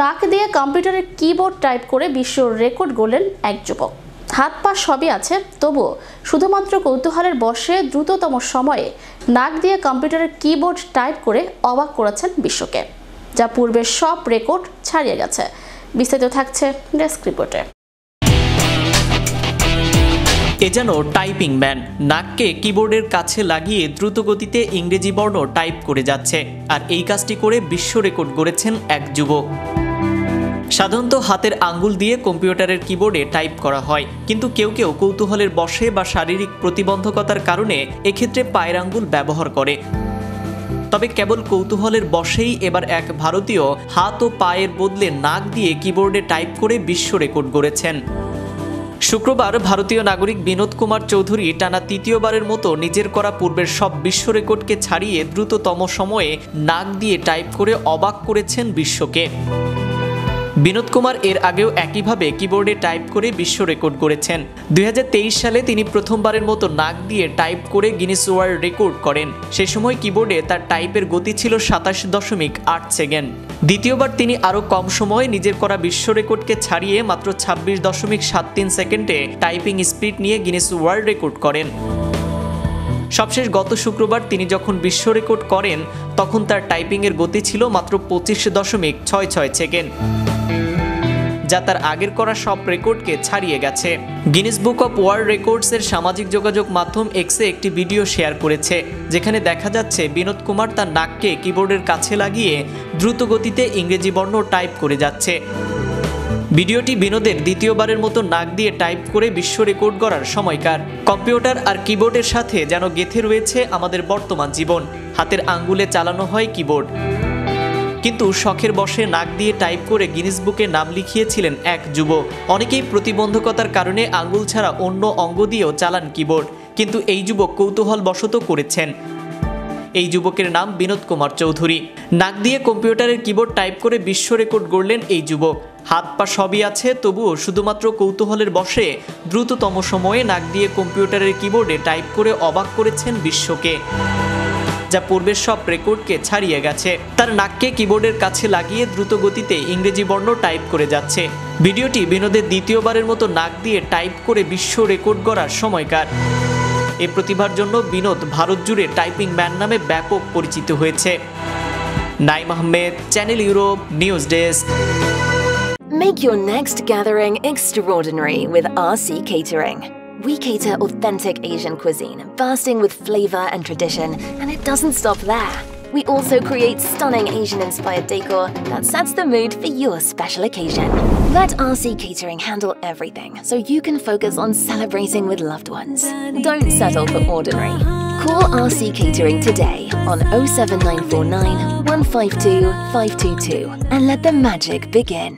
নাক দিয়ে কম্পিউটারের কিবোর্ড টাইপ করে বিশ্ব রেকর্ড গড়লেন এক যুবক। হাত পা সবই আছে, তবুও শুধুমাত্র কৌতূহলের বশে দ্রুততম সময়ে নাক দিয়ে কম্পিউটারের কিবোর্ড টাইপ করে অবাক করেছেন বিশ্বকে, যা পূর্বের সব রেকর্ড ছাড়িয়ে গেছে। বিস্তারিত থাকছে ডেস্ক রিপোর্টে। এ যেন টাইপিং ম্যান, নাককে কিবোর্ডের কাছে লাগিয়ে দ্রুত গতিতে ইংরেজি বর্ণ টাইপ করে যাচ্ছে। আর এই কাজটি করে বিশ্ব রেকর্ড গড়েছেন এক যুবক। সাধারণত হাতের আঙ্গুল দিয়ে কম্পিউটারের কিবোর্ডে টাইপ করা হয়, কিন্তু কেউ কেউ কৌতূহলের বশে বা শারীরিক প্রতিবন্ধকতার কারণে এক্ষেত্রে পায়ের আঙ্গুল ব্যবহার করে। তবে কেবল কৌতূহলের বশেই এবার এক ভারতীয় হাত ও পায়ের বদলে নাক দিয়ে কিবোর্ডে টাইপ করে বিশ্ব রেকর্ড গড়েছেন। শুক্রবার ভারতীয় নাগরিক বিনোদ কুমার চৌধুরী টানা তৃতীয়বারের মতো নিজের করা পূর্বের সব বিশ্ব রেকর্ডকে ছাড়িয়ে দ্রুততম সময়ে নাক দিয়ে টাইপ করে অবাক করেছেন বিশ্বকে। বিনোদ কুমার এর আগেও একইভাবে কিবোর্ডে টাইপ করে বিশ্ব রেকর্ড গড়েছেন। 2023 সালে তিনি প্রথমবারের মতো নাক দিয়ে টাইপ করে গিনেস ওয়ার্ল্ড রেকর্ড করেন। সেই সময় কিবোর্ডে তার টাইপের গতি ছিল 27.8 সেকেন্ড। দ্বিতীয়বার তিনি আরও কম সময়ে নিজের করা বিশ্ব রেকর্ডকে ছাড়িয়ে মাত্র 26.73 সেকেন্ডে টাইপিং স্পিড নিয়ে গিনেস ওয়ার্ল্ড রেকর্ড করেন। সবশেষ গত শুক্রবার তিনি যখন বিশ্ব রেকর্ড করেন, তখন তার টাইপিংয়ের গতি ছিল মাত্র 25.66 সেকেন্ড, যা তার আগের করা সব রেকর্ডকে ছাড়িয়ে গেছে। গিনেস বুক অব ওয়ার্ল্ড রেকর্ডসের সামাজিক যোগাযোগ মাধ্যম এক্সে একটি ভিডিও শেয়ার করেছে, যেখানে দেখা যাচ্ছে বিনোদ কুমার তার নাককে কিবোর্ডের কাছে লাগিয়ে দ্রুত গতিতে ইংরেজি বর্ণ টাইপ করে যাচ্ছে। ভিডিওটি বিনোদের দ্বিতীয়বারের মতো নাক দিয়ে টাইপ করে বিশ্ব রেকর্ড গড়ার সময়কার। কম্পিউটার আর কিবোর্ডের সাথে যেন গেঁথে রয়েছে আমাদের বর্তমান জীবন। হাতের আঙ্গুলে চালানো হয় কিবোর্ড, কিন্তু শখের বশে নাক দিয়ে টাইপ করে গিনেস বুকে নাম লিখিয়েছিলেন এক যুবক। অনেকেই প্রতিবন্ধকতার কারণে আঙ্গুল ছাড়া অন্য অঙ্গ দিয়েও চালান কিবোর্ড, কিন্তু এই যুবক কৌতূহল বশত করেছেন। এই যুবকের নাম বিনোদ কুমার চৌধুরী। নাক দিয়ে কম্পিউটারের কিবোর্ড টাইপ করে বিশ্ব রেকর্ড গড়লেন এই যুবক। হাত পা সবই আছে, তবুও শুধুমাত্র কৌতূহলের বশে দ্রুততম সময়ে নাক দিয়ে কম্পিউটারের কিবোর্ডে টাইপ করে অবাক করেছেন বিশ্বকে, যা পূর্বের সব রেকর্ডকে ছাড়িয়ে গেছে। তার নাককে কিবোর্ডের কাছে লাগিয়ে দ্রুত গতিতে ইংরেজি বর্ণ টাইপ করে যাচ্ছে। ভিডিওটি বিনোদের দ্বিতীয়বারের মতো নাক দিয়ে টাইপ করে বিশ্ব রেকর্ড গড়ার সময়কার। এই প্রতিভার জন্য বিনোদ ভারত জুড়ে টাইপিং ম্যান নামে ব্যাপক পরিচিত হয়েছে। Naim Ahmed, channel Europe, news desk. Make your next gathering extraordinary with RC Catering. We cater authentic Asian cuisine, bursting with flavor and tradition, and it doesn't stop there. We also create stunning Asian-inspired decor that sets the mood for your special occasion. Let RC Catering handle everything so you can focus on celebrating with loved ones. Don't settle for ordinary. Call RC Catering today on 07949 152 522 and let the magic begin.